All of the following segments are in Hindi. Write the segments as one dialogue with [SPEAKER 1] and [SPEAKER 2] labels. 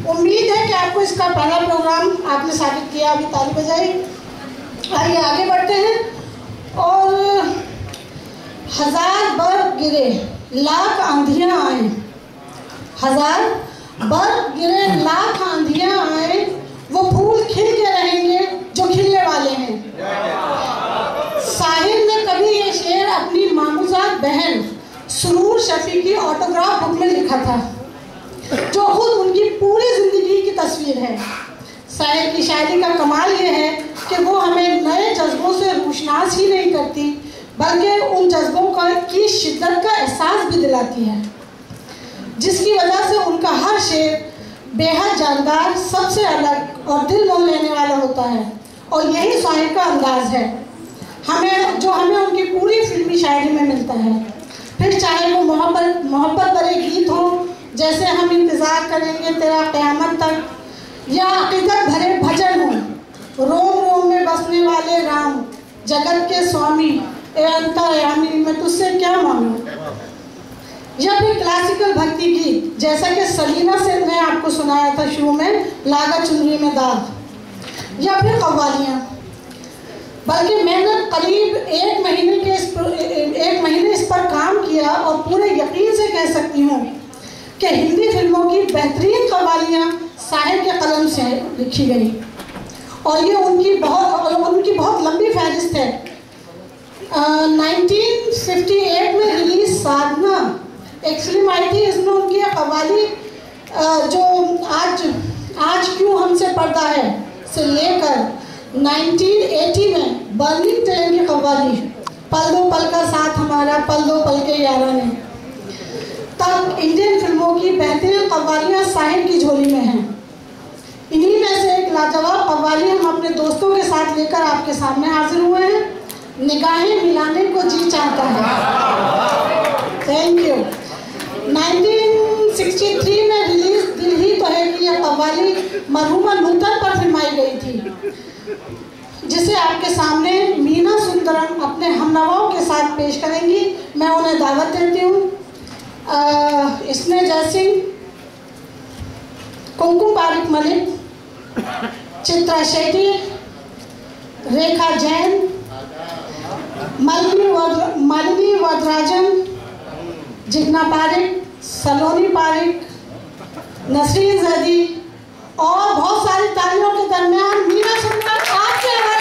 [SPEAKER 1] उम्मीद है कि आपको इसका पहला प्रोग्राम आपने स्वागत किया, अभी ताली बजाई। आइए आगे बढ़ते हैं। और हजार बर्फ गिरे लाख आंधियां आए, हजार बर्फ गिरे लाख आंधियां आए, वो फूल खिल के रहेंगे जो खिलने वाले हैं। साहिर ने कभी ये शेर अपनी मामूजात बहन सुरूर शफी की ऑटोग्राफ बुक में लिखा था, जो खुद उनकी पूरी जिंदगी की तस्वीर है। साहिर की शायरी का कमाल ये है कि वो हमें नए जज्बों से रोशनास ही नहीं करती, बल्कि उन जज्बों की शिद्दत का एहसास भी दिलाती है, जिसकी वजह से उनका हर शेर बेहद जानदार, सबसे अलग और दिल मोह लेने वाला होता है। और यही साहिर का अंदाज है हमें उनकी पूरी फिल्मी शायरी में मिलता है। फिर चाहे वो मोहब्बत भरे गीत हो जैसे हम इंतज़ार करेंगे तेरा क़यामत तक, या अक़ीदत भरे भजन हो रोम रोम में बसने वाले राम, जगत के स्वामी ए अंतर्यामी मैं तुझसे क्या मांगूं, या फिर क्लासिकल भक्ति गीत जैसा कि सलीना से मैं आपको सुनाया था शुरू में, लागा चुनरी में दाग, या फिर कव्वालियाँ। बल्कि मैंने करीब एक महीने इस पर काम किया और पूरे यकीन से कह सकती हूँ कि हिंदी फिल्मों की बेहतरीन कव्वालियाँ साहिर के कलम से लिखी गई, और ये उनकी बहुत लंबी फहरिस्त है। 1958 में रिलीज साधना एक फिल्म आई थी, इसमें उनकी कव्वाली जो आज क्यों हमसे पर्दा है से लेकर 1980 में बर्निंग ट्रेन की कव्वाली पल दो पल का साथ हमारा, पल दो पल के याराने तक इंडियन फिल्मों की बेहतरीन कव्वालियाँ साहिर की झोली में हैं। इन्हीं में से एक लाजवाब कव्वाली हम अपने दोस्तों के साथ लेकर आपके सामने हाजिर हुए हैं। निगाहें मिलाने को जी चाहता है। Thank you. 1963 में रिलीज दिल ही तो है कि यह कव्वाली मरहूमा नूतन पर फिल्माई गई थी, जिसे आपके सामने मीना सुंदरम अपने हमनवाओं के साथ पेश करेंगी। मैं उन्हें दावत देती हूँ। इसमें जयसिंह, कुमकुम पारिक मलिक, चित्रा शेट्टी, रेखा जैन, मालिनी वरदराजन, जिग्ना पारिक, सलोनी पारिक, नसरीन जदी और बहुत सारी तालियों के दरमियान मीना सुंदर आपके हवाले।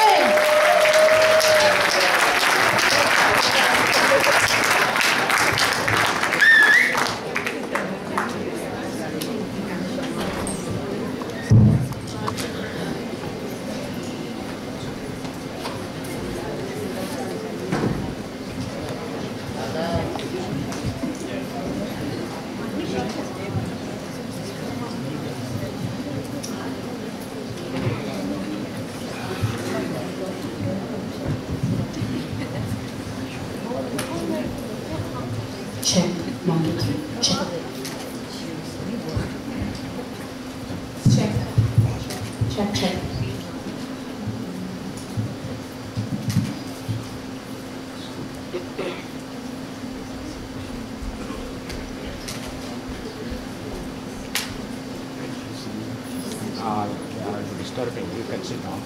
[SPEAKER 2] Disturbing. You can sit down.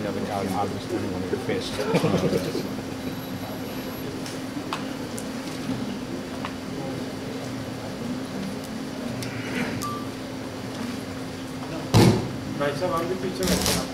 [SPEAKER 2] Yeah, but I'll be standing on your face.
[SPEAKER 3] भाई साहब आगे पीछे बैठे हैं।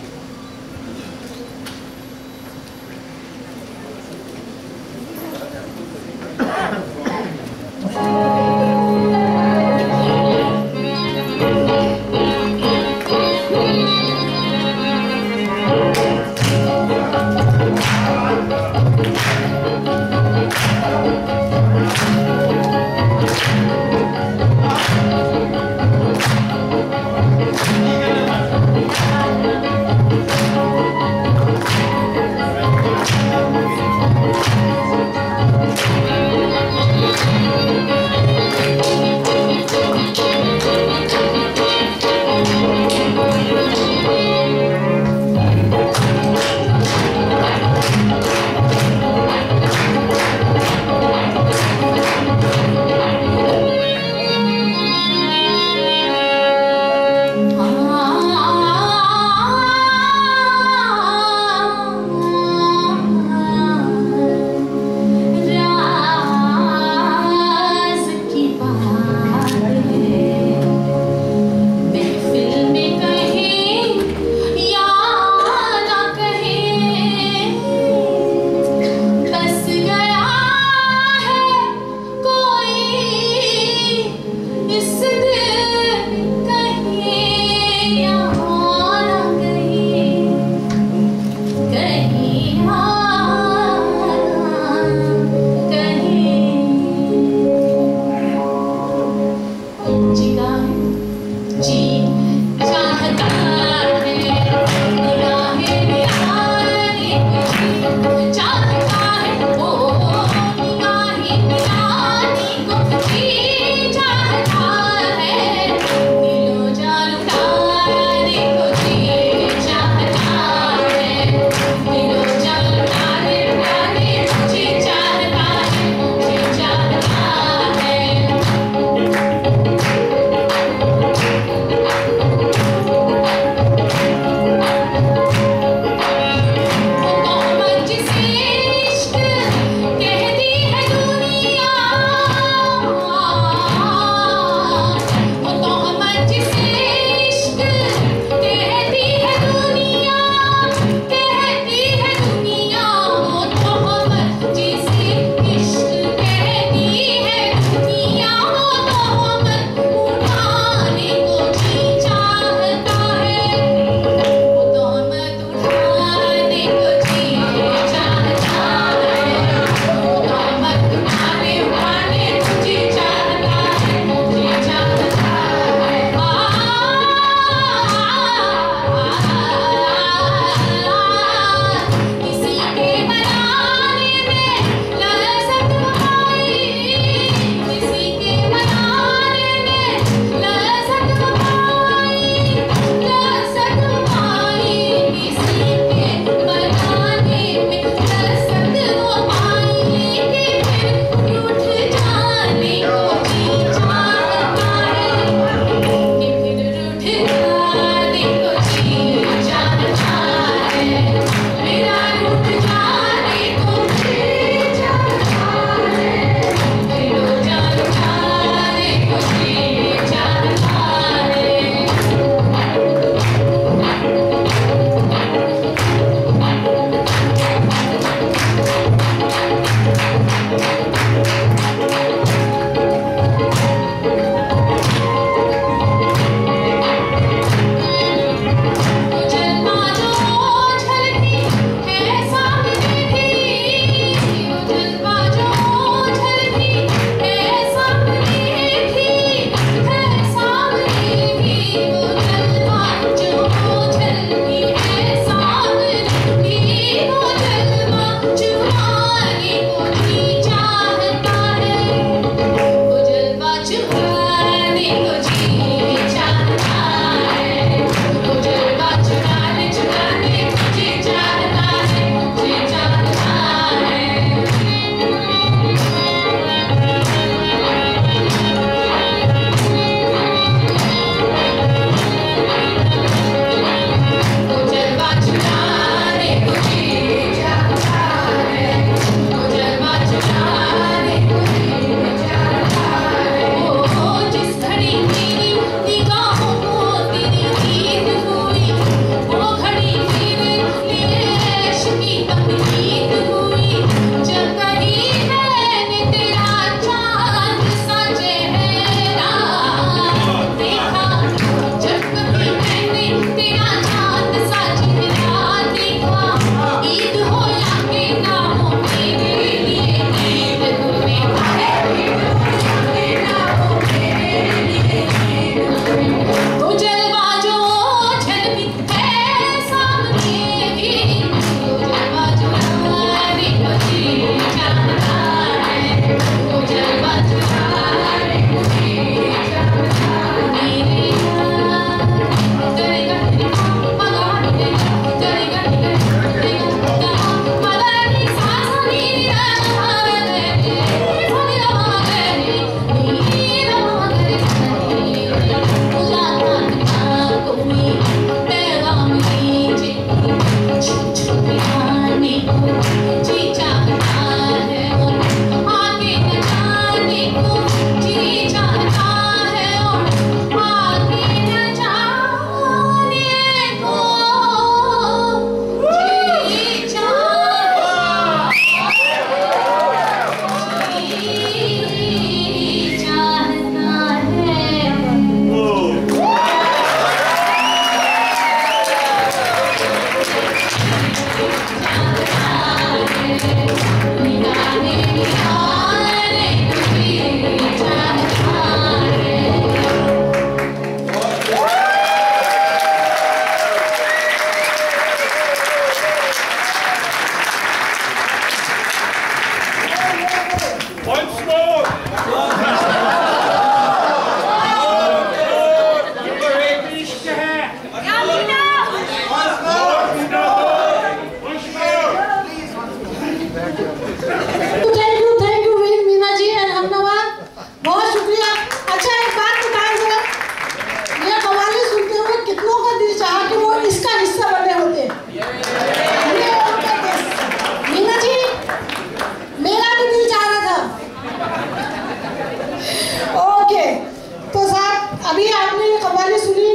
[SPEAKER 1] अभी आपने ये कव्वाली सुनी,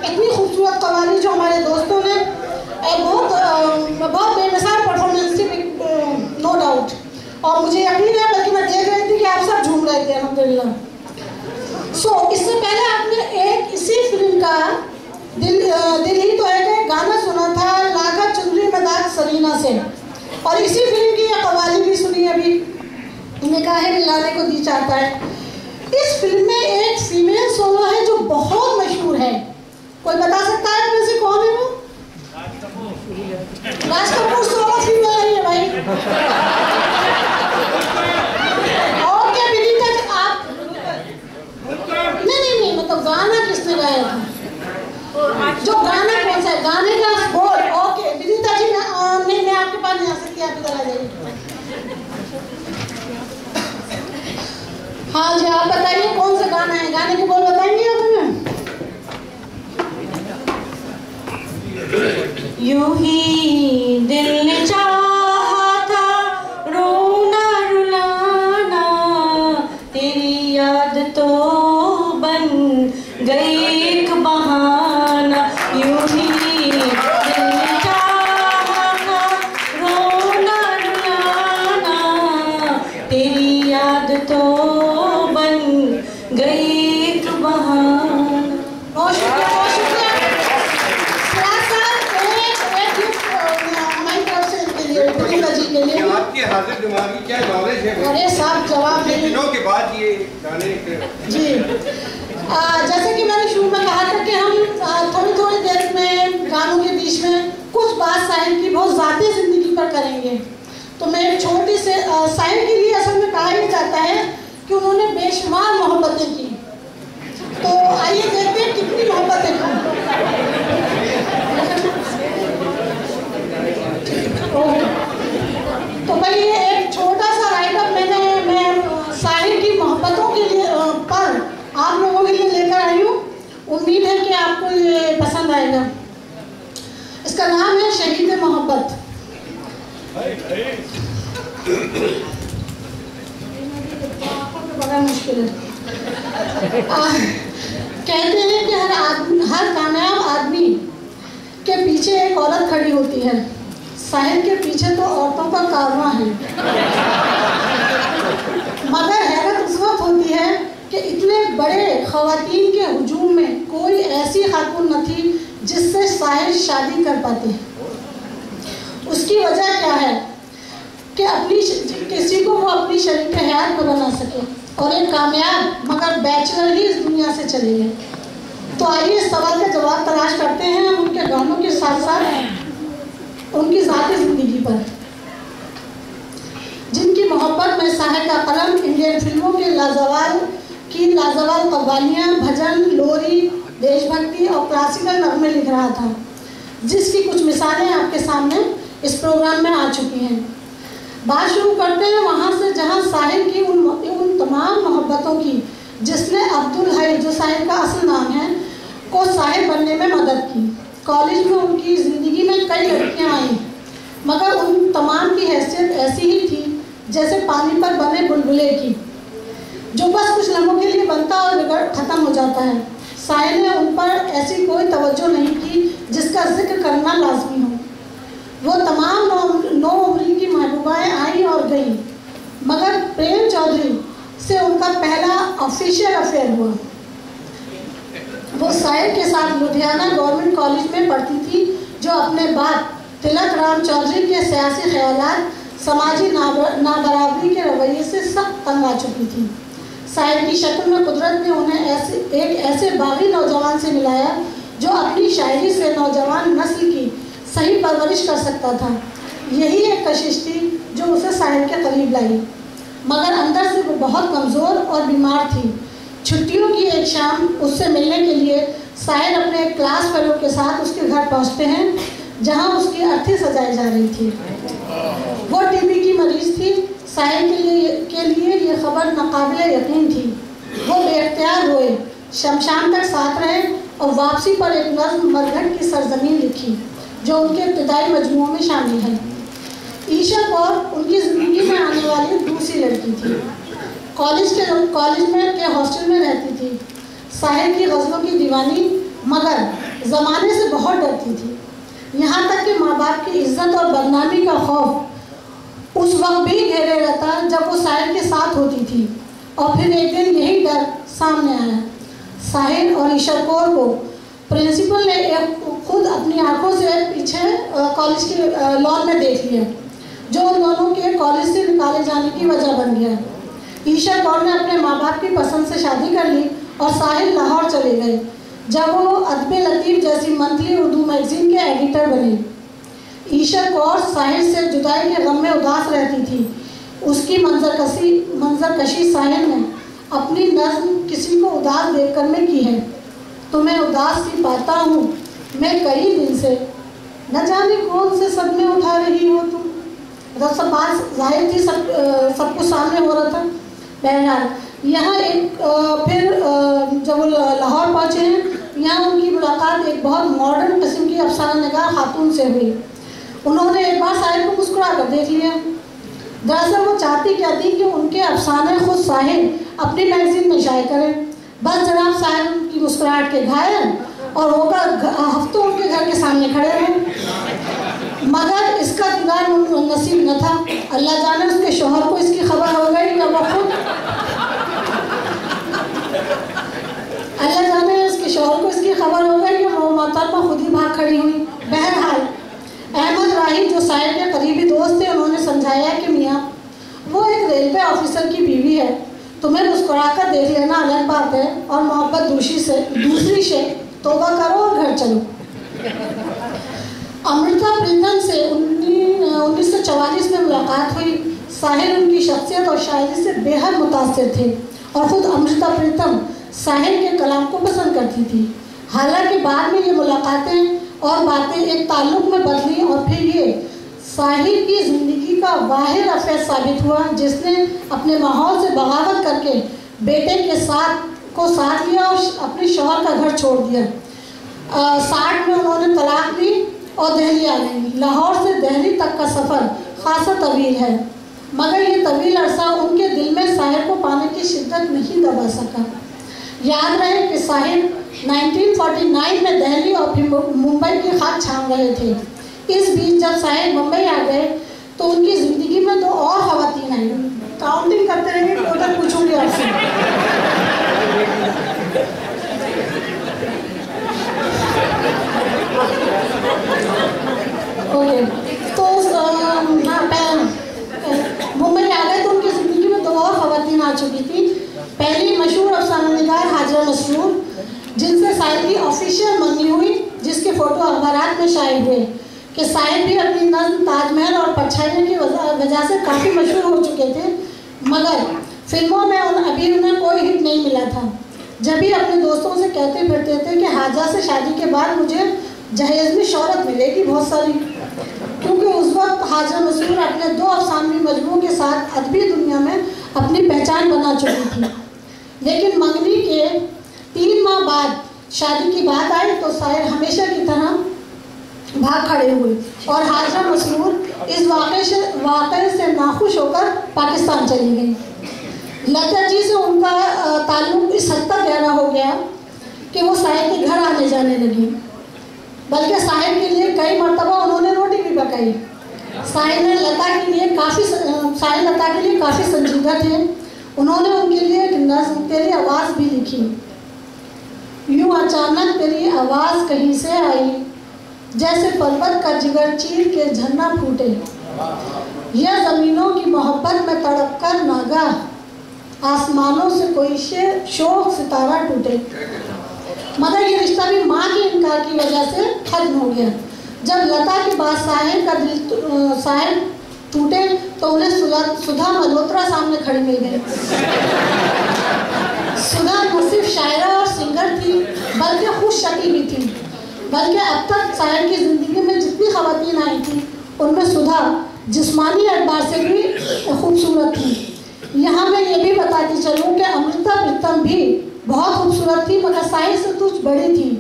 [SPEAKER 1] इतनी खूबसूरत कव्वाली जो हमारे दोस्तों ने बहुत बेमिसाल परफॉर्मेंस थी, नो डाउट। और मुझे यकीन है, बल्कि मैं देख रही थी कि आप सब झूम रहे थे अल्हम्दुलिल्लाह। इससे पहले आपने एक इसी फिल्म का दिल ही तो है कि गाना सुना था, लागा चुनरी में दाग सरीना से, और इसी फिल्म की ये कव्वाली भी सुनी अभी, निकाहे मिलाने को जी चाहता है। इस फिल्म में एक फीमेल सोलो है जो बहुत मशहूर है, कोई बता सकता है में से कौन है वो? राज कपूर सोलो फीमेल नहीं है भाई। ओके विनीता, आप नहीं मतलब गाना किसने गाया था? जो गाना कौन सा है, गाने का बोल? ओके विनीता जी, नहीं मैं आपके पास नहीं आ सकती, आप इधर आ जाइए। हाँ जी, आप बताइए कौन सा गाना है, गाने के बोल बताएंगे आप हमें?
[SPEAKER 4] यूं ही दिल ने चाहा था रोना रुलाना, तेरी याद तो बन गई एक बहाना। यूं ही दिल ने चाहा था रोना रुलाना, तेरी याद तो गई एक बहाना।
[SPEAKER 1] बहुत शुक्रिया, बहुत शुक्रिया। हमारी तरफ से इनके लिए, विनीता जी के लिए।
[SPEAKER 5] आपकी हाजिर दिमागी क्या नॉलेज है?
[SPEAKER 1] अरे साहब जवाब
[SPEAKER 5] कितने दिनों के बाद ये गाने
[SPEAKER 1] जी। जैसे कि मैंने शुरू में कहा था कि हम थोड़ी देर में गानों के बीच में कुछ बात साहिर की बहुत ज़ाती ज़िंदगी पर करेंगे। तो मैं एक छोटी से साहिर के लिए असल में कहा ही जाता है कि उन्होंने बेशुमार मोहब्बतें की। तो आइए देखते हैं कितनी मोहब्बतें की। तो भाई ये एक छोटा सा राइटअप मैं साहिर की मोहब्बतों के लिए पर आप लोगों के लिए लेकर आई हूँ। उम्मीद है कि आपको ये पसंद आएगा। इसका नाम है शहीद मोहब्बत। बड़ा मुश्किल है। कहते हैं कि हर कामयाब आदमी के पीछे एक औरत खड़ी होती है। साहिर के पीछे तो औरतों का कारवां है, मगर हैरत उस वक्त होती है कि इतने बड़े ख़वातीन के हुजूम में कोई ऐसी खातून न थी जिससे साहिर शादी कर पाते। उसकी वजह क्या है कि किसी को वो अपनी शरीक हयात को बना सके, और एक कामयाब मगर बैचलर ही इस दुनिया से चले गए। तो आइए इस सवाल का जवाब तलाश करते हैं हम उनके गानों के साथ साथ उनकी ज़ाती ज़िंदगी पर, जिनकी मोहब्बत में साहिर का कलम इंडियन फिल्मों के लाजवाब कव्वालियाँ, भजन, लोरी, देशभक्ति और क्लासिकल नगमे लिख रहा था, जिसकी कुछ मिसालें आपके सामने इस प्रोग्राम में आ चुकी हैं। बात शुरू करते हैं वहाँ से जहाँ साहिर की उन तमाम मोहब्बतों की जिसने अब्दुल हई, जो साहिर का असल नाम है, को साहिर बनने में मदद की। कॉलेज में उनकी ज़िंदगी में कई लड़कियाँ आईं, मगर उन तमाम की हैसियत ऐसी ही थी जैसे पानी पर बने बुलबुले की, जो बस कुछ लम्हों के लिए बनता और बिगड़ ख़त्म हो जाता है। साहिर ने उन पर ऐसी कोई तवज्जो नहीं की जिसका जिक्र करना लाजमी हो। वो तमाम नौ उम्री की महबूबाएँ आई और गईं, मगर प्रेम चौधरी से उनका पहला ऑफिशियल अफेयर हुआ। वो साहिर के साथ लुधियाना गवर्नमेंट कॉलेज में पढ़ती थी, जो अपने बाद तिलक राम चौधरी के सियासी ख्यालात, समाजी नाबराबरी के रवैये से सख्त तंग आ चुकी थी। साहिर की शक्ल में कुदरत ने उन्हें एक ऐसे बागी नौजवान से मिलाया जो अपनी शायरी से नौजवान नस्ल की सही परवरिश कर सकता था। यही एक कशिश थी जो उसे साहिर के करीब लाई, मगर अंदर से वो बहुत कमज़ोर और बीमार थी। छुट्टियों की एक शाम उससे मिलने के लिए साहिर अपने एक क्लास फेलो के साथ उसके घर पहुंचते हैं, जहां उसकी अर्थी सजाई जा रही थी। वो टीबी की मरीज़ थी। साहिर के लिए ये खबर नाकाबिले यकीन थी। वो बेख्तियार रोए, शमशान तक साथ रहे और वापसी पर एक नज़्म मरघट की सरजमीन लिखी, जो उनके इब्तिदाई मजमूओं में शामिल है। ईशा कौर उनकी ज़िंदगी में आने वाली दूसरी लड़की थी। कॉलेज में के हॉस्टल में रहती थी। साहिर की गज़लों की दीवानी, मगर ज़माने से बहुत डरती थी। यहाँ तक कि माँ बाप की इज्जत और बदनामी का खौफ उस वक्त भी घेरे रहता जब वो साहिर के साथ होती थी। और फिर एक दिन यही डर सामने आया। साहिर और ईशर कौर को प्रिंसिपल ने खुद अपनी आंखों से पीछे कॉलेज के लॉन में देख लिया, जो उन दोनों के कॉलेज से निकाले जाने की वजह बन गया। ईशर कौर ने अपने माँ बाप की पसंद से शादी कर ली और साहिर लाहौर चले गए, जब वो अदब लतीफ़ जैसी मंथली उर्दू मैगजीन के एडिटर बने। ईशर कौर साहिर से जुदाई के गम में उदास रहती थी। उसकी मंजरकशी साहिर ने अपनी नज़्म किसी को उदास देखकर में की है। तुम्हें उदास सी पाता हूँ मैं कई दिन से, न जाने कौन से सदमे उठा रही हो तुम। मतलब सब बात जाहिर थी, सब कुछ सामने हो रहा था। बहरहाल यहाँ एक फिर जब वो लाहौर पहुँचे हैं, यहाँ उनकी मुलाकात एक बहुत मॉडर्न किस्म की अफसाना निगार खातून से हुई। उन्होंने एक बार साहिर को मुस्कुरा कर देख लिया। दरअसल वो चाहती क्या थी कि उनके अफसाने खुद साहिर अपनी मैगजीन में शाये करें। बस जनाब साहिर की मुस्कुराहट के घायल और होकर हफ्तों उनके घर के सामने खड़े रहे, मगर इसका दीदार नसीब न था। अल्लाह जाने उसके शोहर को इसकी खबर हो गई या वो खुद अल्लाह जाने उसके शोहर को इसकी खबर हो गई कि वो मोहतरमा खुद ही भाग खड़ी हुई। बहरहाल अहमद राही जो साहिर के करीबी दोस्त थे, उन्होंने समझाया कि मियाँ वो एक रेलवे ऑफिसर की बीवी है, तुम्हें मुस्कुरा कर देख लेना अलग बात है, और मोहब्बत दूसरी से तौबा करो और घर चलो। अमृता प्रीतम से 1944 में मुलाकात हुई। साहिर उनकी शख्सियत और शायरी से बेहद मुतासिर थे और ख़ुद अमृता प्रीतम साहिर के कलाम को पसंद करती थी। हालांकि बाद में ये मुलाकातें और बातें एक ताल्लुक़ में बदली और फिर ये साहिर की ज़िंदगी का वाहिद अफेद साबित हुआ, जिसने अपने माहौल से बगावत करके बेटे के साथ लिया और अपने शौहर का घर छोड़ दिया। 60 में उन्होंने तलाक दी और दिल्ली आ गई। लाहौर से दिल्ली तक का सफ़र खासा तवील है, मगर ये तवील अरसा उनके दिल में साहिर को पाने की शिद्दत नहीं दबा सका। याद रहे कि साहिर 1949 में दिल्ली और फिर मुंबई की खाक छान रहे थे। इस बीच जब साहिर मुंबई आ गए तो उनकी ज़िंदगी में 2 और ख़वातीन आई। काउंटिंग करते रहेंगे, टोटल पूछूंगी आपसे। ओके, तो मुंबई आ गए तो उनकी ज़िंदगी में 2 और ख़वातीन आ चुकी थी। पहली मशहूर अफसाना निगार हाजरा मसरूर, जिनसे साहिर की ऑफिशियल मंगनी हुई, जिसके फ़ोटो अखबारात में शाये हुए कि साहिर भी अपनी नज़्म ताजमहल और परछाइयों की वजह से काफ़ी मशहूर हो चुके थे, मगर फिल्मों में अभी उन्हें कोई हिट नहीं मिला था। जब भी अपने दोस्तों से कहते फिरते थे कि हाजा से शादी के बाद मुझे जहेज़ में शोहरत मिलेगी बहुत सारी, क्योंकि उस वक्त हाजरा मसरूर अपने 2 अफसानवी मजमूओं के साथ अदबी दुनिया में अपनी पहचान बना चुकी थी। लेकिन मंगनी के 3 माह बाद शादी की बात आई तो साहिर हमेशा की तरह भाग खड़े हुए और हाजरा मसरूर इस वाक़े से नाखुश होकर पाकिस्तान चली गई। लता जी से उनका ताल्लुक़ इस हद तक गहरा हो गया कि वो साहिर के घर आने जाने लगी, बल्कि साहिर के लिए कई मरतबा उन्होंने रोटी भी पकाई। साहिर लता के लिए काफ़ी संजीदा थे। उन्होंने उनके लिए एक नज़्म तेरी आवाज़ भी लिखी। यूँ अचानक तेरी आवाज़ कहीं से आई, जैसे पर्वत का जिगर चीर के झरना फूटे, यह ज़मीनों की मोहब्बत में तड़प कर नागाह आसमानों से कोई शोख सितारा टूटे। मगर ये रिश्ता भी माँ के इनकार की वजह से खत्म हो गया। जब लता के बाद साहिर टूटे तो उन्हें सुधा मल्होत्रा सामने खड़ी मिल गई। सुधा न सिर्फ शायरा और सिंगर थी, बल्कि खुश शकी भी थी। बल्कि अब तक साहिर की ज़िंदगी में जितनी ख़वातीन आई थी, उनमें सुधा जिस्मानी एतबार से भी खूबसूरत थी। यहाँ मैं ये भी बताती चलूँ कि अमृता प्रीतम भी बहुत खूबसूरत थी, मगर साहिर से कुछ बड़ी थी।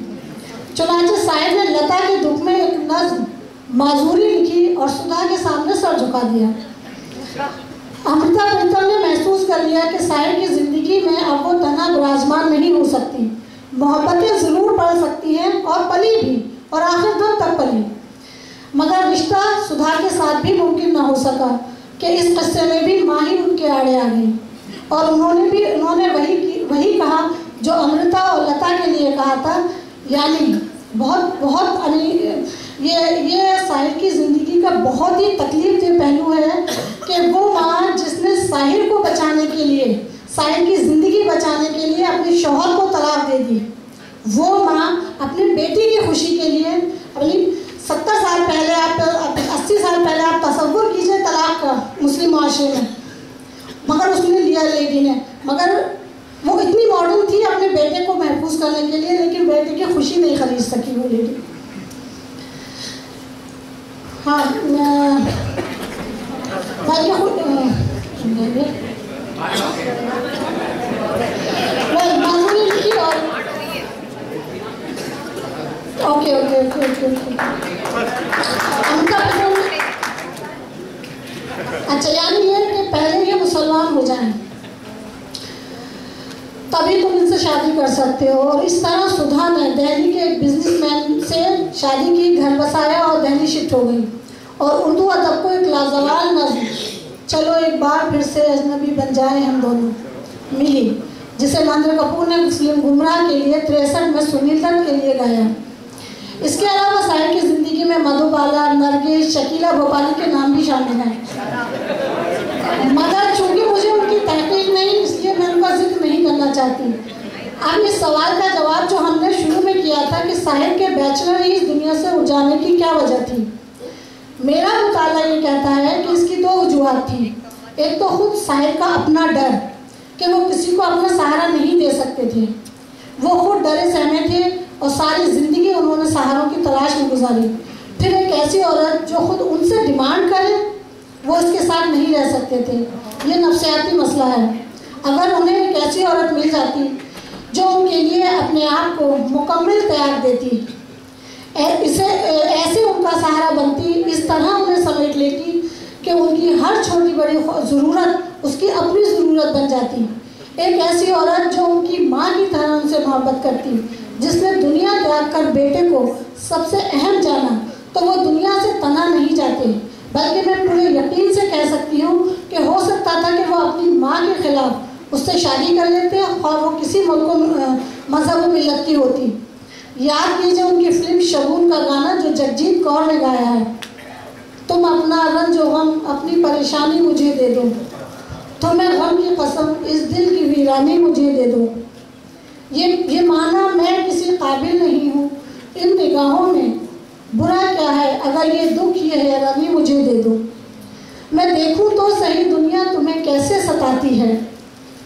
[SPEAKER 1] चुनांचे साहिर ने लता के दुख में एक नज़्म माजूरी लिखी और सुधा के सामने सर झुका दिया। अमृता प्रीतम ने महसूस कर लिया कि साहिर की ज़िंदगी में अब वो तन्हा विराजमान नहीं हो सकती, मोहब्बतें ज़रूर पल सकती हैं और पली भी, और आखिर दम तक पली, मगर रिश्ता सुधा के साथ भी मुमकिन ना हो सका कि इस किस्से में भी माँ ही उनके आड़े आ गई। और उन्होंने वही कहा जो अमृता और लता के लिए कहा था, यानी बहुत ये साहिर की ज़िंदगी का बहुत ही तकलीफदेह पहलू है कि वो माँ जिसने साहिर को बचाने के लिए, साहिर की ज़िंदगी बचाने के लिए अपने शौहर को तलाक दे दी, वो माँ अपनी बेटी की खुशी के लिए अपनी 70 साल पहले आप 80 साल पहले आप तसव्वुर कीजिए तलाक का मुस्लिम माशरे में, मगर उसने लिया लेडी ने, मगर वो इतनी मॉडर्न थी अपने बेटे को महफूज करने के लिए, लेकिन बेटे की खुशी नहीं खरीद सकी वो लेडी। हाँ ओके अच्छा, यानी ये कि पहले ये मुसलमान हो जाएं तभी तुम इनसे शादी कर सकते हो। और इस तरह सुधा ने दिल्ली के एक बिजनेसमैन से शादी की, घर बसाया और दिल्ली शिफ्ट हो गई। और उर्दू अदब को एक लाजवाल नज़्म चलो एक बार फिर से अजनबी बन जाए हम दोनों मिली, जिसे महेंद्र कपूर ने फिल्म गुमराह के लिए 63 में सुनील दत्त के लिए गाया। इसके अलावा साहिर की ज़िंदगी में मधुबाला, नरगिस, शकीला भोपाली के नाम भी शामिल हैं, मगर चूँकि मुझे उनकी तहकीक नहीं, इसलिए मैं उनका जिक्र नहीं करना चाहती। अब इस सवाल का जवाब जो हमने शुरू में किया था कि साहिर के बैचलर ही इस दुनिया से उठ जाने की क्या वजह थी, मेरा मुताला ये कहता है कि इसकी 2 वजूहात थी। एक तो खुद साहिर का अपना डर कि वो किसी को अपना सहारा नहीं दे सकते थे, वो खुद डरे सहमे थे और सारी ज़िंदगी उन्होंने सहारों की तलाश में गुजारी। फिर एक ऐसी औरत जो खुद उनसे डिमांड करे, वो इसके साथ नहीं रह सकते थे। ये नफ्सियाती मसला है। अगर उन्हें एक ऐसी औरत मिल जाती जो उनके लिए अपने आप को मुकम्मल त्याग देती, ऐसे उनका सहारा बनती, इस तरह उन्हें समेट लेती कि उनकी हर छोटी बड़ी ज़रूरत उसकी अपनी ज़रूरत बन जाती। एक ऐसी औरत जो उनकी माँ की तरह उनसे मोहब्बत करती, जिसने दुनिया त्याग कर बेटे को सबसे अहम जाना, तो वो दुनिया से तना नहीं जाते, बल्कि मैं पूरे यकीन से कह सकती हूँ कि हो सकता था कि वो अपनी माँ के खिलाफ उससे शादी कर लेते और वो किसी मुल्क मजहब मिलत की होती। याद कीजिए उनकी फिल्म शगुन का गाना जो जगजीत कौर ने गाया है, तुम अपना रंज और गम अपनी परेशानी मुझे दे दो, तुम्हें गम की कसम इस दिल की वीरानी मुझे दे दो। ये माना मैं किसी काबिल नहीं हूँ इन निगाहों में, बुरा क्या है अगर ये दुख ये हैरानी मुझे दे दो। मैं देखूँ तो सही दुनिया तुम्हें कैसे सताती है,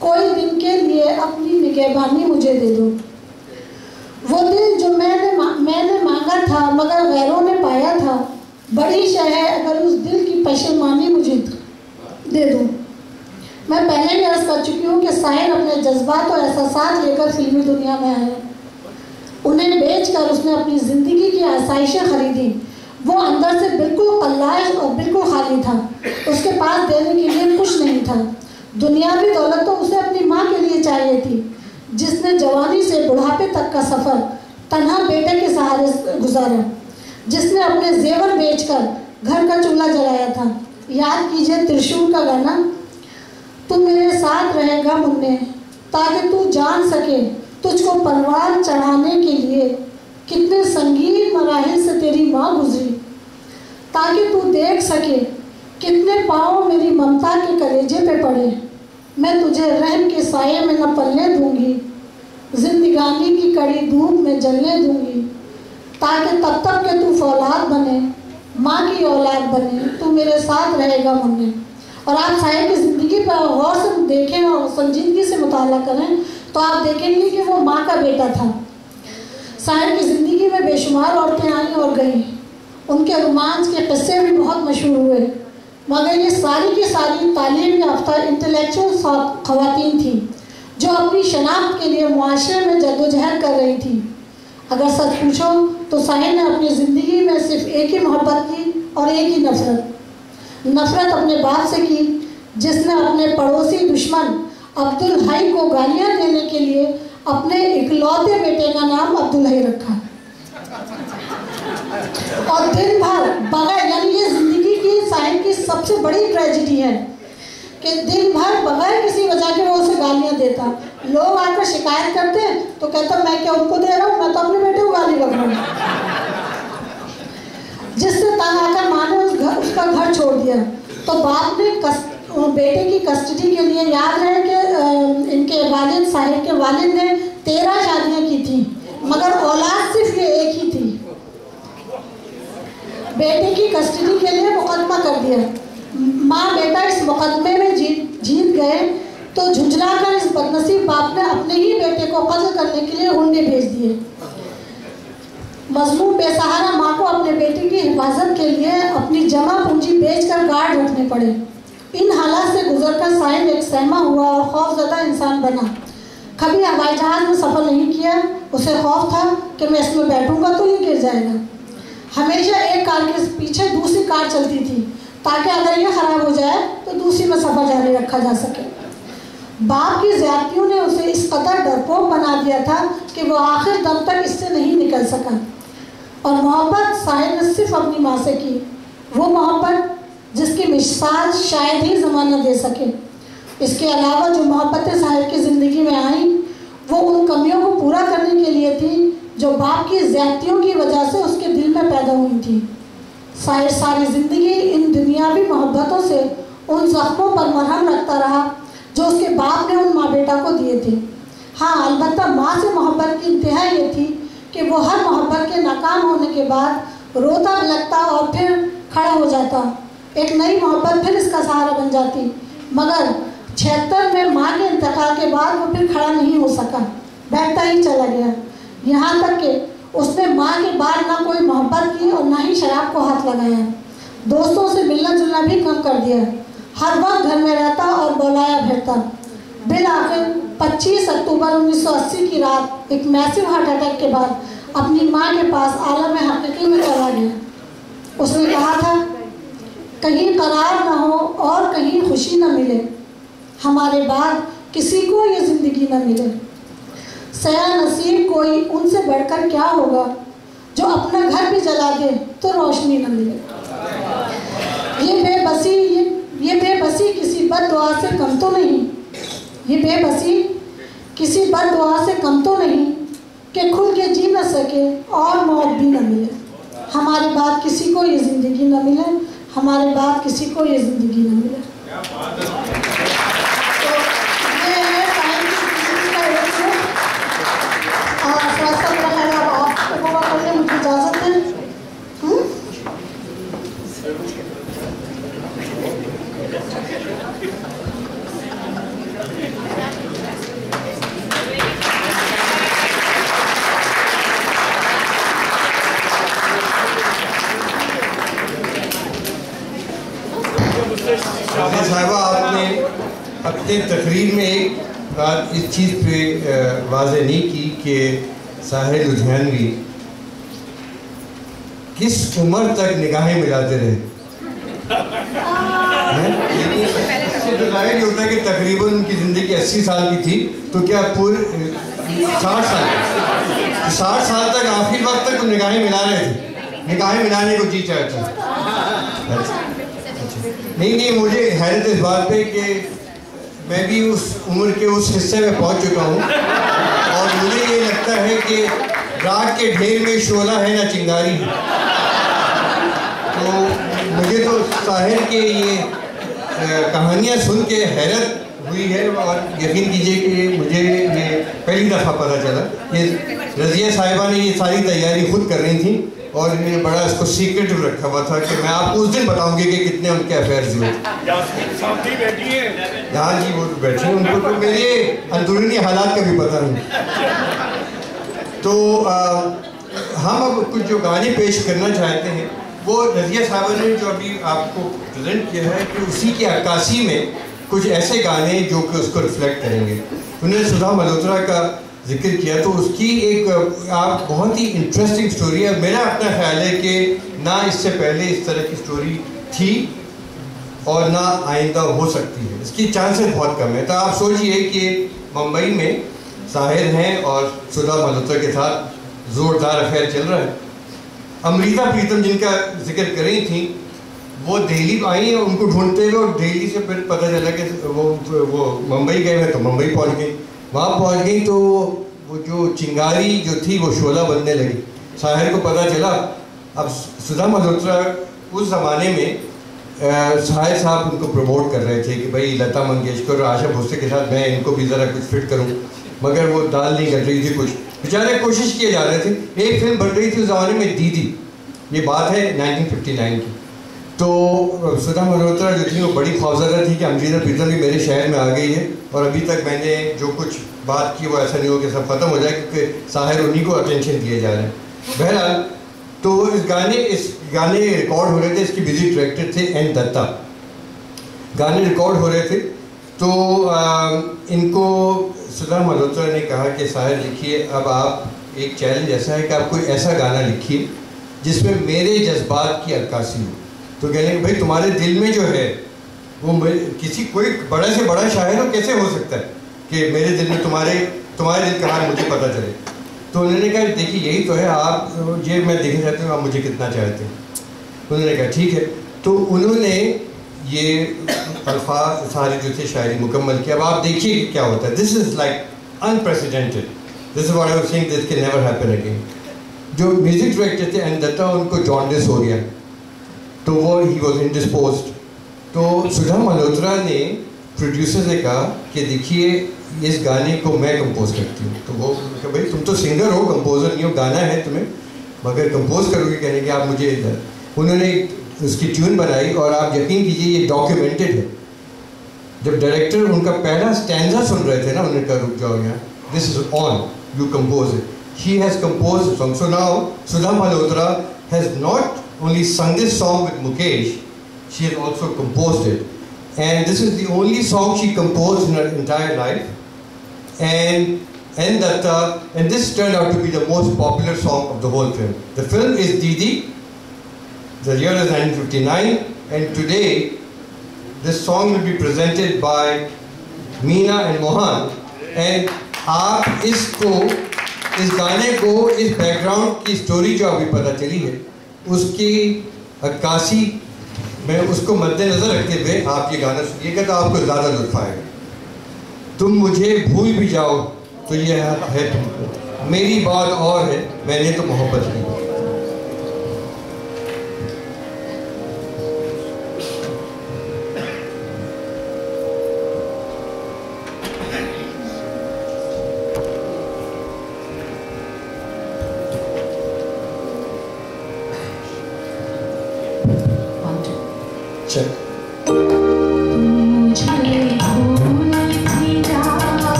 [SPEAKER 1] कोई दिन के लिए अपनी निगहबानी मुझे दे दो। वो दिल जो मैंने मांगा था मगर गैरों ने पाया था, बड़ी शय है अगर उस दिल की पशेमानी मुझे दे दो। मैं पहले भी अर्ज़ कर चुकी हूँ कि साहिर अपने जज्बात और एहसासात लेकर फिल्मी दुनिया में आए, उन्हें बेचकर उसने अपनी ज़िंदगी की आसाइशें खरीदी। वो अंदर से बिल्कुल कल्लाश और बिल्कुल खाली था, उसके पास देने के लिए कुछ नहीं था। दुनियावी दौलत तो उसे अपनी माँ के लिए चाहिए थी, जिसने जवानी से बुढ़ापे तक का सफ़र तन्हा बेटे के सहारे गुजारा, जिसने अपने जेवर बेचकर घर का चूल्हा जलाया था। याद कीजिए त्रिशूल का गाना, तू मेरे साथ रहेगा मुन्ने ताकि तू जान सके तुझको परवान चढ़ाने के लिए कितने संगीन मराहिल से तेरी माँ गुजरी, ताकि तू देख सके कितने पाँव मेरी ममता के कलेजे पे पड़े। मैं तुझे रहम के साये में न पलने दूंगी, जिंदगानी की कड़ी धूप में जलने दूंगी, ताकि तब तक के तू फौलाद बने, माँ की औलाद बने, तू मेरे साथ रहेगा मुन्ने। और आप साहिर की ज़िंदगी पर गौर से देखें और संजीदगी से मुताला करें तो आप देखेंगे कि वो माँ का बेटा था। साहिर की ज़िंदगी में बेशुमार औरतें आई और गईं, उनके रोमांस के किस्से भी बहुत मशहूर हुए, मगर ये सारी की सारी तालीम याफ्ता इंटेलेक्चुअल ख़वातीन थी जो अपनी शनाख्त के लिए मुआशरे में जद्दोजहद कर रही थी। अगर सच पूछो तो साहिर ने अपनी ज़िंदगी में सिर्फ एक ही मोहब्बत की और एक ही नफ़रत अपने बाप से की, जिसने अपने पड़ोसी दुश्मन अब्दुल हई को गालियाँ देने के लिए अपने इकलौते बेटे अब्दुल्ला ही रखा। और दिन भर बगैर, यानी ये जिंदगी की साहिर की सबसे बड़ी ट्रेजेडी है कि दिन भर बगैर किसी वजह के वो उसे गालियां देता। लोग आकर शिकायत करते तो कहता मैं क्या उनको दे रहा हूँ, मैं तो अपने बेटे को गाली बक रहा हूँ। जिससे तंग आकर माँ ने उसका घर छोड़ दिया। तो बाप ने बेटे की कस्टडी के लिए, याद रहे कि इनके वालिद, साहिर के वालिद ने 13 शादियां की थी, मगर औलाद सिर्फ ये एक ही थी। बेटे की कस्टडी के लिए मुकदमा कर दिया। माँ बेटा इस मुकदमे में जीत गए तो झुंझलाकर इस बदनसीब बाप ने अपने ही बेटे को कत्ल करने के लिए हुंडे भेज दिए। मजलूम बेसहारा माँ को अपने बेटे की हिफाजत के लिए अपनी जमा पूंजी बेचकर गार्ड रखने पड़े। इन हालात से गुजरकर साहिर एक सहमा हुआ और खौफजदा इंसान बना। कभी हवाई जहाज में सफ़र नहीं किया, उसे खौफ था कि मैं इसमें बैठूंगा तो ये गिर जाएगा। हमेशा एक कार के पीछे दूसरी कार चलती थी ताकि अगर ये ख़राब हो जाए तो दूसरी में सफ़र जारी रखा जा सके। बाप की ज़्यादतियों ने उसे इस कदर डरपोक बना दिया था कि वो आखिर दम तक इससे नहीं निकल सका। और मोहब्बत साहिर ने सिर्फ अपनी माँ से की, वो मोहब्बत जिसकी मिसाल शायद ही ज़माना दे सके। इसके अलावा जो मोहब्बतें साहिर की ज़िंदगी में आई वो उन कमियों को पूरा करने के लिए थी जो बाप की ज़्यादतियों की वजह से उसके दिल में पैदा हुई थी। साहिर सारी ज़िंदगी इन दुनियावी मोहब्बतों से उन ज़ख्मों पर मरहम रखता रहा जो उसके बाप ने उन माँ बेटा को दिए थे। हाँ, अलबत्ता माँ से मोहब्बत की इंतहा ये थी कि वो हर मोहब्बत के नाकाम होने के बाद रोता लगता और फिर खड़ा हो जाता। एक नई मोहब्बत फिर इसका सहारा बन जाती। मगर 76 में माँ के इंतकाल के बाद वो फिर खड़ा नहीं हो सका, बैठता ही चला गया। यहाँ तक कि उसने माँ के बाद ना कोई मोहब्बत की और ना ही शराब को हाथ लगाया। दोस्तों से मिलना जुलना भी कम कर दिया। हर वक्त घर में रहता और बौलाया फिरता। बिल आखिर 25 अक्टूबर 1980 की रात एक मैसिव हार्ट अटैक के बाद अपनी माँ के पास आलम हकीकी में चला गया। उसने कहा था, कहीं करार न हो और कहीं खुशी न मिले, हमारे बाद किसी को ये ज़िंदगी न मिले। सया नसीब कोई उनसे बढ़कर क्या होगा जो अपना घर भी जला दे तो रोशनी न मिले। ये बेबसी किसी बद्दुआ से कम तो नहीं, ये बेबसी किसी बद्दुआ से कम तो नहीं कि खुल के जी न सके और मौत भी न मिले। हमारे बाद किसी को ये ज़िंदगी न मिले, हमारे बाद किसी को ये ज़िंदगी न मिले। तो ये है साहिर की ज़िंदगी का एक रुख। आप करने मुझे इजाज़त दें।
[SPEAKER 5] साहिबा, आपने अपने तकरीर में एक बात इस चीज़ पे वाज़ेह नहीं की कि साहिर लुधियानवी किस उम्र तक निगाहें मिलाते रहे। इससे तो जाहिर ही होता है कि तकरीबन उनकी ज़िंदगी 80 साल की थी, तो क्या पूरे 60 साल तक आखिरी वक्त तक वो निगाहें मिला रहे थे, निगाहें मिलाने को जी चाहते थे। नहीं, मुझे हैरत इस बात पे कि मैं भी उस उम्र के उस हिस्से में पहुंच चुका हूं और मुझे ये लगता है कि रात के ढेर में शोला है ना चिंगारी है। तो मुझे तो साहिर के ये कहानियाँ सुन के हैरत हुई है और यकीन कीजिए कि मुझे ये पहली दफ़ा पता चला। ये रज़िया साहिबा ने ये सारी तैयारी खुद कर रही थी और इन्होंने बड़ा इसको सीक्रेट रखा हुआ था कि मैं आपको उस दिन बताऊंगी कि कितने उनके अफेयर्स हुए। हाँ जी, वो बैठी हैं, उनको तो मेरे अंदरूनी हालात का भी पता नहीं। तो हम अब कुछ जो गाने पेश करना चाहते हैं वो रज़िया साहिबा ने जो अभी आपको प्रेजेंट किया है कि उसी की अक्कासी में कुछ ऐसे गाने जो कि उसको रिफ्लेक्ट करेंगे। उन्होंने सुधा मल्होत्रा का जिक्र किया, तो उसकी एक आप बहुत ही इंटरेस्टिंग स्टोरी है। मेरा अपना ख्याल है कि ना इससे पहले इस तरह की स्टोरी थी और ना आइंदा हो सकती है, इसकी चांसेस बहुत कम है। तो आप सोचिए कि मुंबई में साहिर हैं और सुधा मल्होत्रा के साथ ज़ोरदार अफेयर चल रहा है। अमृता प्रीतम जिनका जिक्र कर रही थी, वो दिल्ली आई और उनको ढूंढते हुए, और दिल्ली से फिर पता चला कि वो मुंबई गए हैं, तो मुंबई पहुंच गई। वहाँ पहुंच गई तो वो जो चिंगारी जो थी वो शोला बनने लगी। साहिर को पता चला। अब सुधा मल्होत्रा उस ज़माने में साहिर साहब उनको प्रमोट कर रहे थे कि भाई लता मंगेशकर और आशा भोसले के साथ मैं इनको भी ज़रा कुछ फिट करूँ, मगर वो दाल नहीं कर रही थी। कुछ बेचारे कोशिश किए जा रहे थे। एक फिल्म बन रही थी उस ज़माने में, दीदी, ये बात है 1959 की। तो सुधा मल्होत्रा जो थी वो बड़ी खौफजदा थी कि अमृता प्रीतम भी मेरे शहर में आ गई है, और अभी तक मैंने जो कुछ बात की वो ऐसा नहीं हो कि सब खत्म हो जाए, क्योंकि साहिर उन्हीं को अटेंशन दिए जा रहे हैं। बहरहाल, तो इस गाने रिकॉर्ड हो रहे थे। इसके म्यूजिक डायरेक्टर थे एन दत्ता। गाने रिकॉर्ड हो रहे थे तो इनको सुधा मल्होत्रा ने कहा कि साहिर लिखिए, अब आप एक चैलेंज ऐसा है कि आप कोई ऐसा गाना लिखिए जिसमें मेरे जज्बात की अक्कासी हो। तो कहने भाई तुम्हारे दिल में जो है वो किसी कोई बड़ा से बड़ा शायर हो कैसे हो सकता है कि मेरे दिल में तुम्हारे दिल का हाल मुझे पता चले। तो उन्होंने कहा देखिए यही तो है, आप ये मैं देखना चाहती हूँ आप मुझे कितना चाहते हैं। उन्होंने कहा ठीक है। तो उन्होंने ये अल्फाज सारे जो थे शायरी मुकम्मल किया। अब आप देखिए कि क्या होता है। This is like unprecedented, this is what I was saying, this can never happen again. जो म्यूजिक डायरेक्टर थे एन दत्ता, उनको जॉन्डिस हो गया, तो वो ही वॉज इंडिस्पोज्ड। तो सुधा मल्होत्रा ने प्रोड्यूसर से कहा कि देखिए इस गाने को मैं कंपोज करती हूँ। तो वो कहा भाई तुम तो सिंगर हो, कंपोजर नहीं हो, गाना है तुम्हें, मगर कंपोज करोगे? कहने कि आप मुझे इधर। उन्होंने उसकी ट्यून बनाई और आप यकीन कीजिए ये डॉक्यूमेंटेड है। जब डायरेक्टर उनका पहला स्टैंजा सुन रहे थे ना, उन्होंने कहा रुक जाओ यहाँ, this is on, you compose it. He has compose song. So now Sudha Malhotra has not only sung this song with Mukesh, she has also composed it, and this is the only song she composed in her entire life. And this turned out to be the most popular song of the whole film. The film is Didi. The year is 1959, and today this song will be presented by Meena and Mohan. And आप इस गाने को, इस बैकग्राउंड की स्टोरी जो अभी पता चली है उसकी अक्कासी में उसको मद्देनजर रखते हुए आप ये गाना सुनिएगा तो आपको ज़्यादा लुत्फ आएगा। तुम मुझे भूल भी जाओ तो ये है तुमको, मेरी बात और है, मैंने तो मोहब्बत की।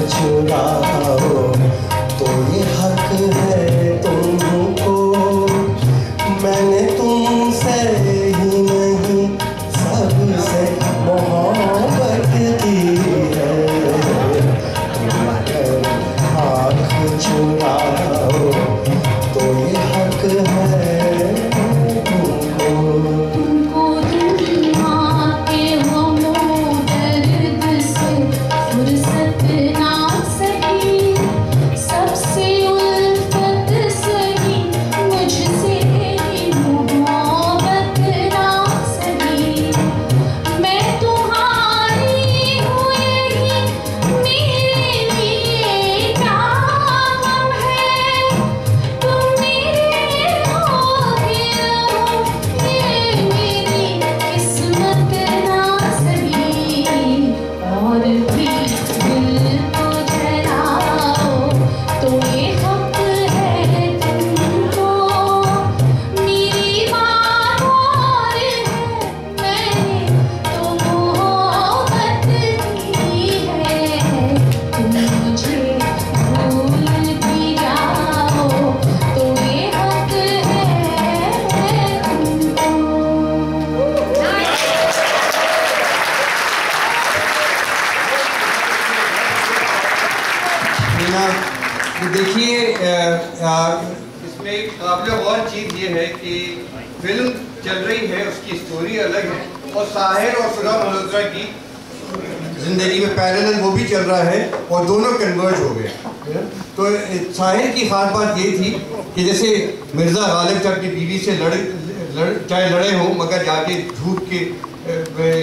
[SPEAKER 6] चुराओ तो ये हक है तुमको। मैंने तुमसे ही नहीं सबसे मोहब्बत की है। तुम अगर आँख चुराओ तो ये हक है तुमको।
[SPEAKER 4] तुमको दुनिया के गमों दर्द से फुर्सत ना सही, सबसे उल्फत सही, मुझसे मोहब्बत ना सही। मैं तुम्हारी हूँ यही मेरे लिए काम है। तुम मेरे हो दिल हो ये मेरी किस्मत ना सही। और भी दिल को जलाओ तो ये हक है तुमको। मेरी बात और है मैंने तो मोहब्बत की है। तुम मुझे भूल भी जाओ तो ये हक है तुमको।
[SPEAKER 5] मीना, तो देखिए इसमें काबिल गौर चीज़ ये है कि फिल्म चल रही है, उसकी स्टोरी अलग है, और साहिर और सुरा मल्होत्रा की जिंदगी में पैरेलल वो भी चल रहा है और दोनों कन्वर्ज हो गए। तो साहिर की खास बात ये थी कि जैसे मिर्ज़ा गालिब से अपनी बीवी से चाहे लड़े हों, मगर जाके धूप के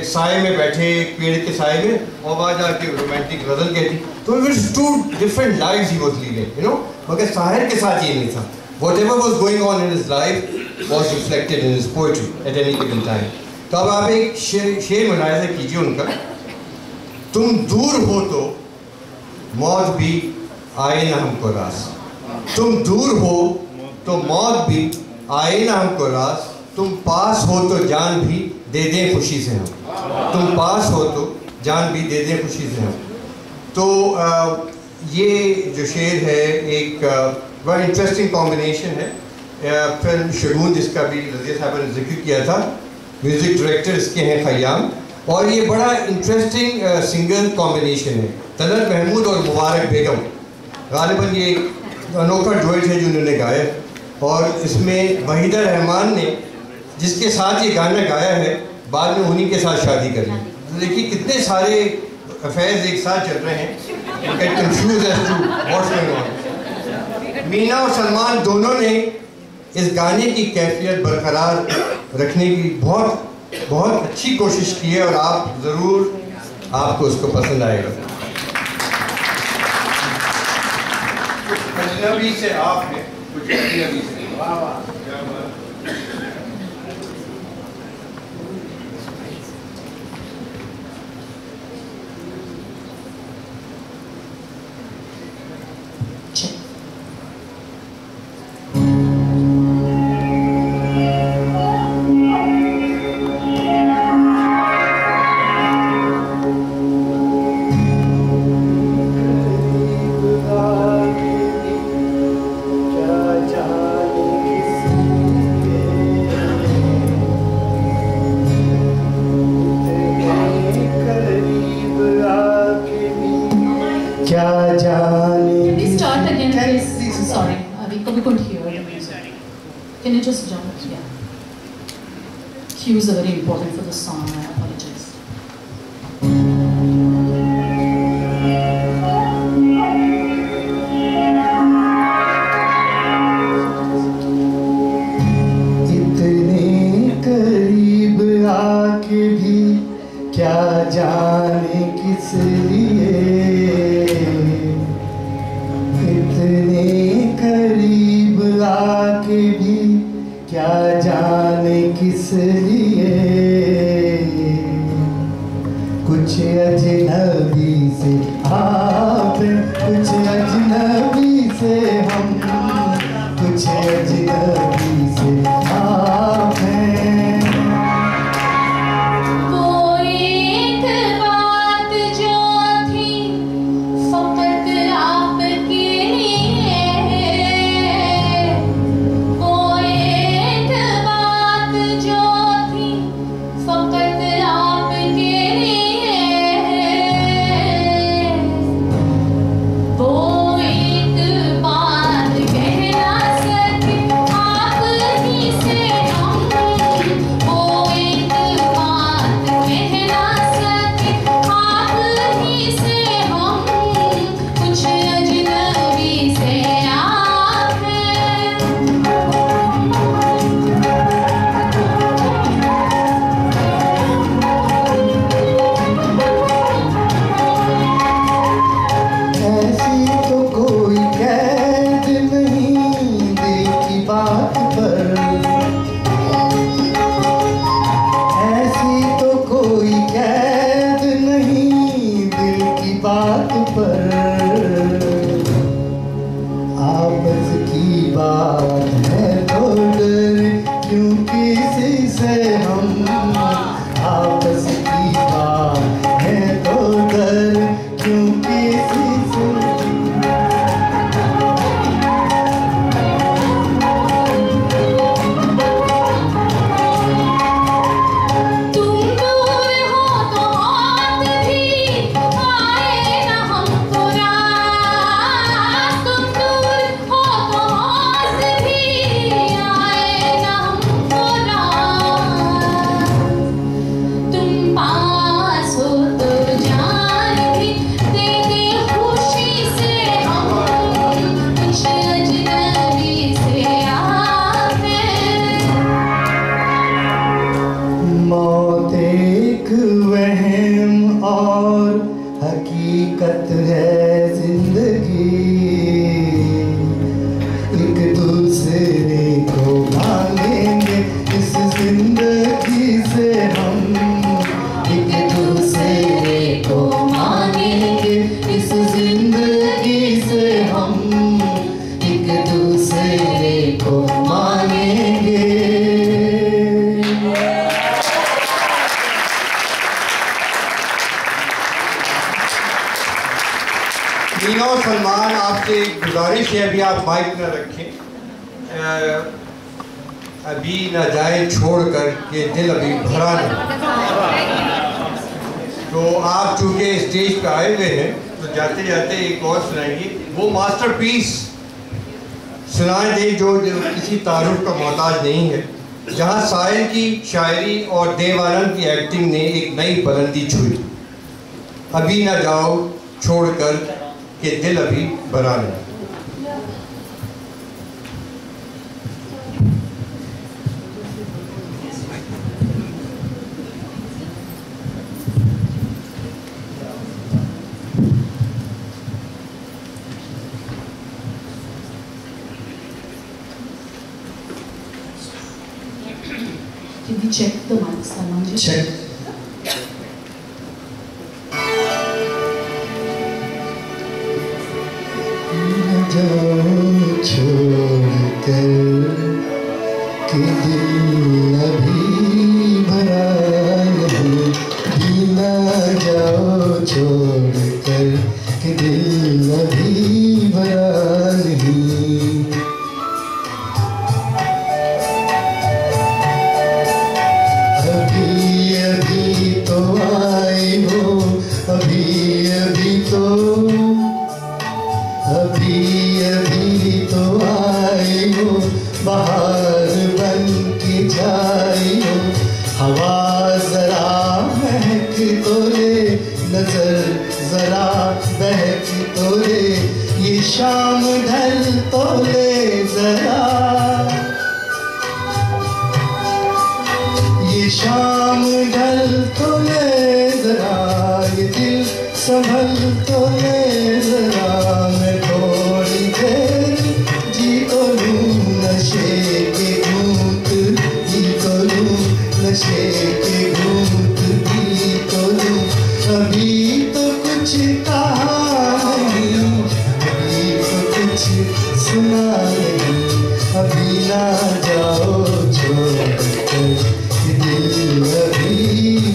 [SPEAKER 5] साए में बैठे, पेड़ के साए में, और वहाँ जाके रोमांटिक गज़ल कहती। तो it was two different lives he was leading, you know. मगर साहिर के साथ ये नहीं था। Whatever was going on in his life was reflected in his poetry at any given time. तो अब आप एक शेर मुलाहिज़ा कीजिए उनका। तुम दूर हो तो मौत भी आए ना हमको रास। तुम दूर हो तो मौत भी आए ना हमको रास। तुम पास हो तो जान भी दे दें खुशी से हम। तुम पास हो तो जान भी दे दें खुशी से हम। तो ये जो शेर है एक बड़ा इंटरेस्टिंग कॉम्बिनेशन है। फिल्म शगुन जिसका भी रज़िया साहब ने जिक्र किया था, म्यूज़िक डायरेक्टर इसके हैं खयाम, और ये बड़ा इंटरेस्टिंग सिंगल कॉम्बिनेशन है। तलत महमूद और मुबारक बेगम, गालिबन ये अनोखा डुएट है जो उन्होंने गाया, और इसमें वहीदा रहमान ने जिसके साथ ये गाना गाया है बाद में उन्हीं के साथ शादी कर ली। तो देखिए कितने सारे अफेयर्स एक साथ चल रहे हैं। Confused as to what's going on. Meena और सलमान दोनों ने इस गाने की कैफियत बरकरार रखने की बहुत बहुत अच्छी कोशिश की है, और आप ज़रूर आपको उसको पसंद आएगा। कुछ अजनबी से आप हैं, कुछ अजनबी से। वाह वाह, क्या बात।
[SPEAKER 1] Can you just jump? Yeah. Cues are very important for the song. I apologize.
[SPEAKER 6] इतने करीब आके भी क्या जाने किस लिए, इतने करीब आके भी क्या जाने किस लिए। कुछ अजनबी से आप, कुछ अजनबी से हम, कुछ अजनबी से आप हैं।
[SPEAKER 4] वो एक बात जो थी फकत
[SPEAKER 6] हकीकत है जिंदगी, एक दूसरे को मांगेंगे इस जिंदगी से हम, एक दूसरे को मांगेंगे इस जिंदगी से हम, एक दूसरे को मांगेंगे।
[SPEAKER 5] मीना और सलमान, आपसे एक गुजारिश है, अभी आप माइक न रखें। अभी न जाए छोड़ कर के दिल अभी भरा नहीं। तो आप चूँकि स्टेज पे आए हुए हैं तो जाते जाते एक और सुनाइए, वो मास्टरपीस सुनाए दें जो किसी तारुफ का मोहताज नहीं है, जहाँ साहिल की शायरी और देव आनंद की एक्टिंग ने एक नई बुलंदी छुई। अभी न जाओ छोड़ कर के दिल अभी भरा नहीं।
[SPEAKER 1] Can you check the mic, Salman ji?
[SPEAKER 6] Check. छोड़ कर कि दिल अभी भरा नहीं, भी ना जाओ छोड़ कर कि दिल अभी भरा नहीं। अभी अभी तो आई हो, अभी अभी तो, अभी अभी तो आई हो, बाहर बन के जाई हो, हवा जरा महक तो ले, नजर जरा बहक तो ले, ये शाम ढल तो ले जरा, ये शाम ढल तो ले जरा, ये दिल संभल तो ले जरा, मैं थोड़ी देर जी तो लूं नशे के घूंट, जी तो लूं नशे के घूंट, जी तो लूं। अभी तो कुछ कहा नहीं, अभी तो कुछ सुना नहीं, अभी ना जाओ छोड़ कर कि दिल अभी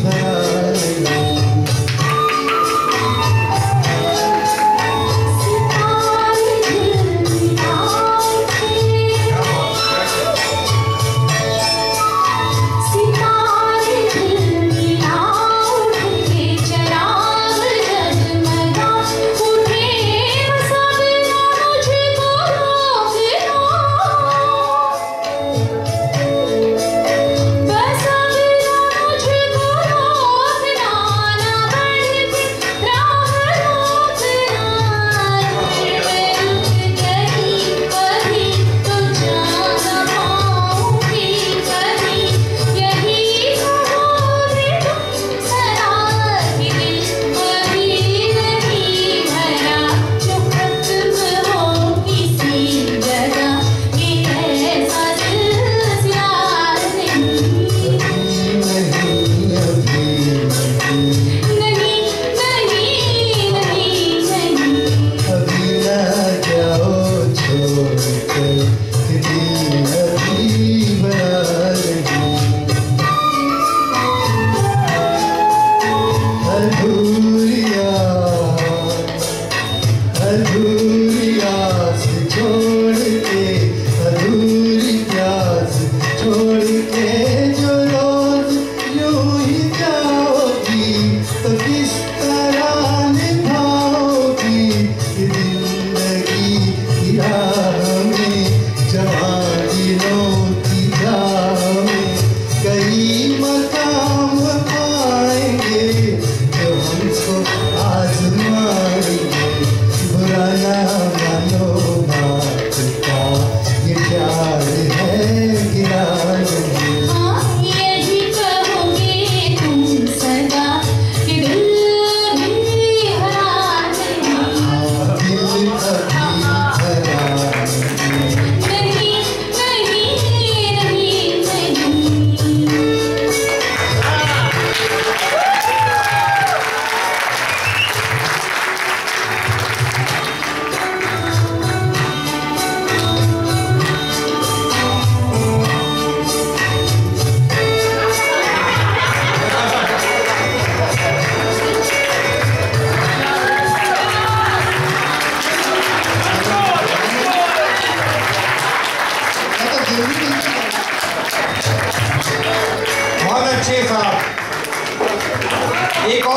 [SPEAKER 6] भरा नहीं।
[SPEAKER 4] सितारे दिल मिला उठ के चला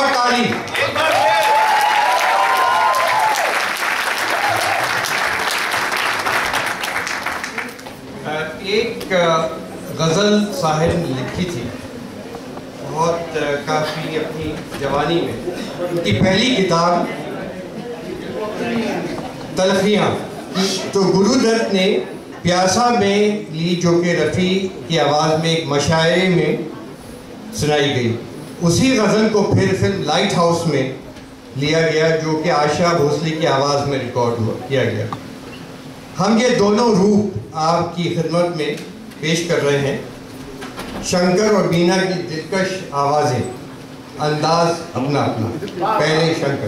[SPEAKER 5] बार ताली। एक गज़ल साहिर ने लिखी थी बहुत काफ़ी अपनी जवानी में। उनकी पहली किताब तलखियाँ तो गुरुदत्त ने प्यासा में ली, जो कि रफ़ी की आवाज़ में एक मशायरे में सुनाई गई। उसी गज़ल को फिर फिल्म लाइट हाउस में लिया गया, जो कि आशा भोसले की आवाज़ में रिकॉर्ड किया गया। हम ये दोनों रूप आपकी खिदमत में पेश कर रहे हैं। शंकर और बीना की दिलकश आवाज़ें, अंदाज अपना अपना। पहले शंकर।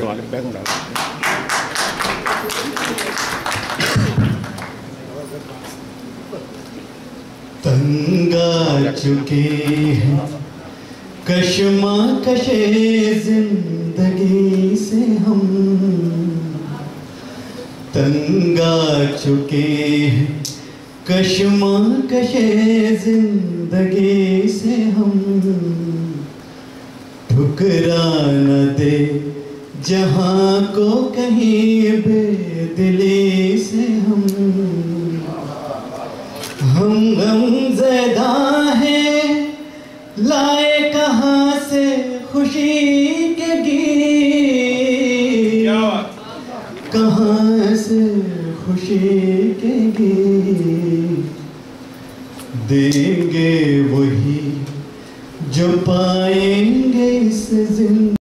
[SPEAKER 6] तंगा चुके हैं कशमा कशे जिंदगी से हम, तंगा चुके हैं कशमा कशे जिंदगी से हम। ठुकरा न दे जहां को कहीं बेदिली से हम ज़दा हैं, लाए कहाँ से खुशी के गीत, कहाँ से खुशी के गीत। देंगे वही जो पाएंगे इस जिंदगी।